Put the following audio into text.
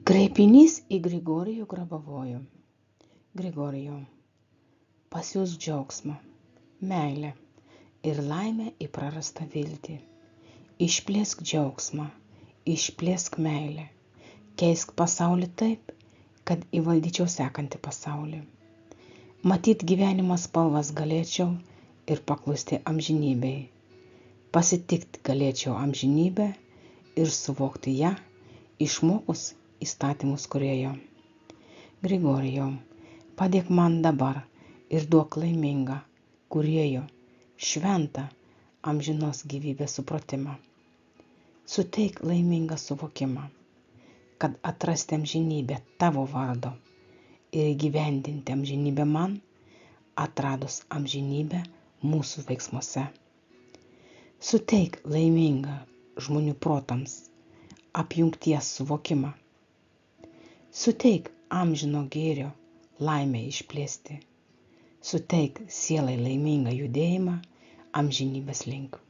Kreipinys į Grigorijų Grabavojų. Grigorijau, pasiųsk džiaugsmą, meilę ir laimę į prarastą viltį. Išplėsk džiaugsmą, išplėsk meilę, keisk pasaulį taip, kad įvaldyčiau sekantį pasaulį. Matyt gyvenimo spalvas galėčiau ir paklusti amžinybei. Pasitikti galėčiau amžinybę ir suvokti ją, išmokus įstatymus kūrėjo. Grigorijau, padėk man dabar ir duok laimingą kūrėjo, šventą amžinos gyvybės supratimą. Suteik laimingą suvokimą, kad atrasti amžinybę tavo vardo ir įgyvendinti amžinybę man, atradus amžinybę mūsų veiksmuose. Suteik laimingą žmonių protams apjungties suvokimą. Suteik amžino gėrio laimę išplėsti. Suteik sielai laimingą judėjimą amžinybės link.